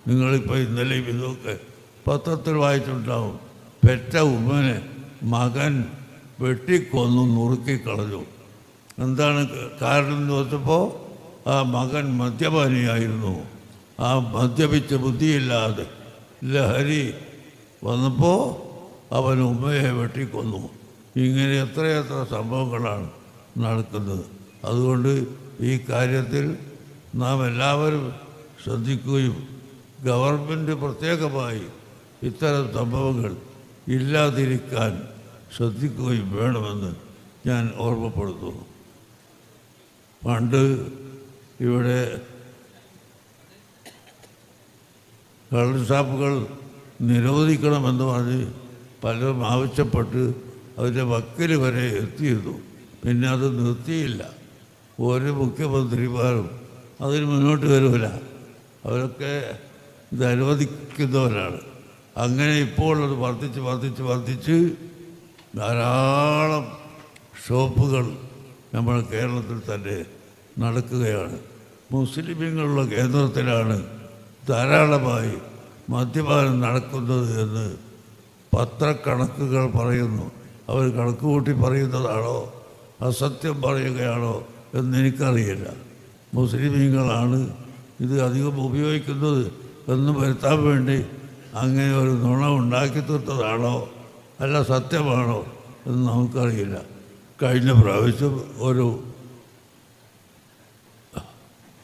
നിങ്ങളിപ്പോൾ ഇന്നലെയും ഇതൊക്കെ പത്രത്തിൽ വായിച്ചിട്ടുണ്ടാവും. പെറ്റ ഉമ്മനെ മകൻ വെട്ടിക്കൊന്നു നുറുക്കിക്കളഞ്ഞു. എന്താണ് കാരണം എന്ന് വെച്ചപ്പോൾ ആ മകൻ മദ്യപാനിയായിരുന്നു. ആ മദ്യപിച്ച് ബുദ്ധിയില്ലാതെ ലഹരി വന്നപ്പോൾ അവൻ ഉമ്മയെ വെട്ടിക്കൊന്നു. ഇങ്ങനെ എത്രയെത്ര സംഭവങ്ങളാണ് നടക്കുന്നത്. അതുകൊണ്ട് ഈ കാര്യത്തിൽ നാം എല്ലാവരും ശ്രദ്ധിക്കുകയും ഗവൺമെൻറ് പ്രത്യേകമായി ഇത്തരം സംഭവങ്ങൾ ഇല്ലാതിരിക്കാൻ ശ്രദ്ധിക്കുകയും വേണമെന്ന് ഞാൻ ഓർമ്മപ്പെടുത്തുന്നു. പണ്ട് ഇവിടെ കള്ളുഷാപ്പുകൾ നിരോധിക്കണമെന്ന് പറഞ്ഞ് പലരും ആവശ്യപ്പെട്ട് അതിൻ്റെ വക്കിൽ വരെ എത്തിയിരുന്നു. പിന്നെ അത് നിർത്തിയില്ല. ഒരു മുഖ്യമന്ത്രിമാരും അതിന് മുന്നോട്ട് വരില്ല. അവരൊക്കെ ഇത് അനുവദിക്കുന്നവരാണ്. അങ്ങനെ ഇപ്പോൾ അത് വർദ്ധിച്ച് ധാരാളം ഷോപ്പുകൾ നമ്മുടെ കേരളത്തിൽ തന്നെ നടക്കുകയാണ്. മുസ്ലിമുകളുള്ള കേന്ദ്രത്തിലാണ് ധാരാളമായി മദ്യപാനം നടക്കുന്നത് എന്ന് പത്രക്കണക്കുകൾ പറയുന്നു. അവർ കണക്ക് കൂട്ടി പറയുന്നതാണോ അസത്യം പറയുകയാണോ എന്നെനിക്കറിയില്ല. മുസ്ലിമീങ്ങളാണ് ഇത് അധികം ഉപയോഗിക്കുന്നത് എന്ന് വരുത്താൻ വേണ്ടി അങ്ങനെ ഒരു നുണ ഉണ്ടാക്കി തീർത്തതാണോ അല്ല സത്യമാണോ എന്ന് നമുക്കറിയില്ല. കഴിഞ്ഞ പ്രാവശ്യം ഒരു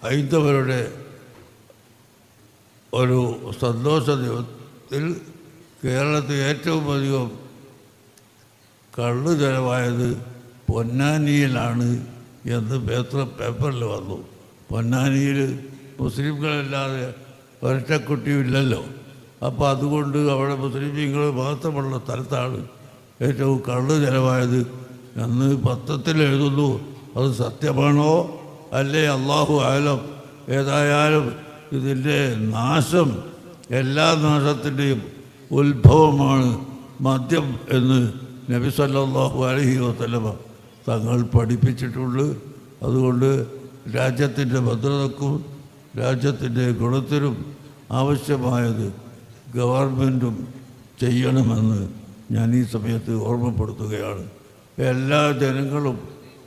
ഹൈന്ദവരുടെ ഒരു സന്തോഷ ദിവസത്തിൽ കേരളത്തിൽ ഏറ്റവും അധികം കള്ളു ചെലവായത് പൊന്നാനിയിലാണ് എന്ന് പേപ്പറിൽ വന്നു. പൊന്നാനിയിൽ മുസ്ലിംകളല്ലാതെ ഒരറ്റക്കുട്ടിയില്ലല്ലോ. അപ്പോൾ അതുകൊണ്ട് അവിടെ മുസ്ലിംകൾ മാത്രമുള്ള സ്ഥലത്താണ് ഏറ്റവും കള്ളു ചെലവായത് എന്ന് പത്രത്തിൽ എഴുതുന്നു. അത് സത്യമാണോ അല്ലേ അല്ലാഹു ആലം. ഏതായാലും ഇതിൻ്റെ നാശം, എല്ലാ നാശത്തിൻ്റെയും ഉത്ഭവമാണ് മദ്യം എന്ന് നബി സല്ലല്ലാഹു അലൈഹി വസല്ലമ തങ്ങൾ പഠിപ്പിച്ചിട്ടുണ്ട്. അതുകൊണ്ട് രാജ്യത്തിൻ്റെ ഭദ്രതക്കും രാജ്യത്തിൻ്റെ ഗുണത്തിനും ആവശ്യമായത് ഗവൺമെൻറ്റും ചെയ്യണമെന്ന് ഞാൻ ഈ സമയത്ത് ഓർമ്മപ്പെടുത്തുകയാണ്. എല്ലാ ജനങ്ങളും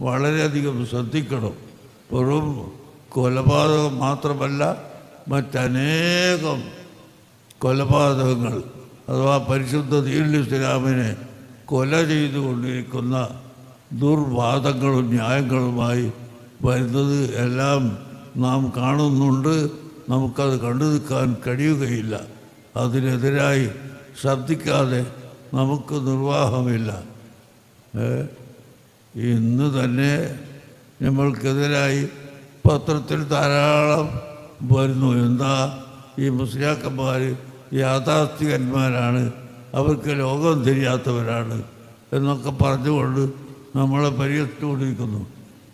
വളരെയധികം ശ്രദ്ധിക്കണം. വെറും കൊലപാതകം മാത്രമല്ല, മറ്റനേകം കൊലപാതകങ്ങൾ അഥവാ പരിശുദ്ധ ദീനുൽ ഇസ്ലാമിനെ കൊല ചെയ്തുകൊണ്ടിരിക്കുന്ന ദുർവാദങ്ങളും ന്യായങ്ങളുമായി വരുന്നത് എല്ലാം നാം കാണുന്നുണ്ട്. നമുക്കത് കണ്ടു നിൽക്കാൻ കഴിയുകയില്ല. അതിനെതിരായി ശബ്ദിക്കാതെ നമുക്ക് നിർവാഹമില്ല. ഇന്ന് തന്നെ നമ്മൾക്കെതിരായി പത്രത്തിൽ ധാരാളം വരുന്നു. എന്താ ഈ മുസ്ലിയാക്കന്മാർ യാഥാസ്ഥികന്മാരാണ്, അവർക്ക് ലോകം തിരിയാത്തവരാണ് എന്നൊക്കെ പറഞ്ഞുകൊണ്ട് നമ്മളെ പരിഹസിച്ചുകൊണ്ടിരിക്കുന്നു.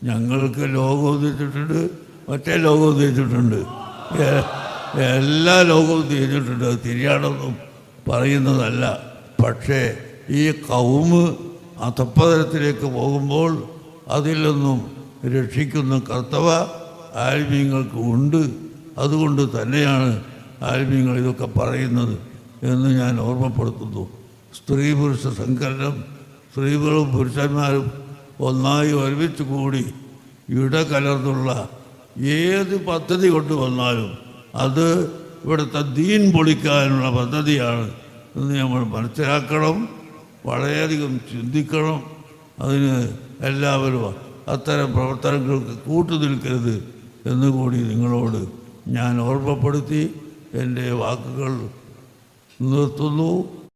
ഞങ്ങൾക്ക് ലോകം തിരിച്ചിട്ടുണ്ട്, മറ്റേ ലോകവും തിരിച്ചിട്ടുണ്ട്, എല്ലാ ലോകവും തിരിച്ചിട്ടുണ്ട്. അത് തിരിയാണെന്നും പറയുന്നതല്ല. പക്ഷേ ഈ കൗമ് അധപ്പതനത്തിലേക്ക് പോകുമ്പോൾ അതിൽ നിന്നും രക്ഷിക്കുന്ന കർത്തവ്യ ആലിമീങ്ങൾക്ക് ഉണ്ട്. അതുകൊണ്ട് തന്നെയാണ് ആലിമീങ്ങൾ ഇതൊക്കെ പറയുന്നത് എന്ന് ഞാൻ ഓർമ്മപ്പെടുത്തുന്നു. സ്ത്രീ പുരുഷ സങ്കലനം, സ്ത്രീകളും പുരുഷന്മാരും ഒന്നായി ഒരുമിച്ച് കൂടി ഇടകലർന്നുള്ള ഏത് പദ്ധതി കൊണ്ടുവന്നാലും അത് ഇവിടുത്തെ ദീൻ പൊളിക്കാനുള്ള പദ്ധതിയാണ് എന്ന് നമ്മൾ മനസ്സിലാക്കണം. വളരെയധികം ചിന്തിക്കണം. അതിന് എല്ലാവരും അത്തരം പ്രവർത്തനങ്ങൾക്ക് കൂട്ടുനിൽക്കരുത് എന്നുകൂടി നിങ്ങളോട് ഞാൻ ഓർമ്മപ്പെടുത്തി എൻ്റെ വാക്കുകൾ നിർത്തുന്നു.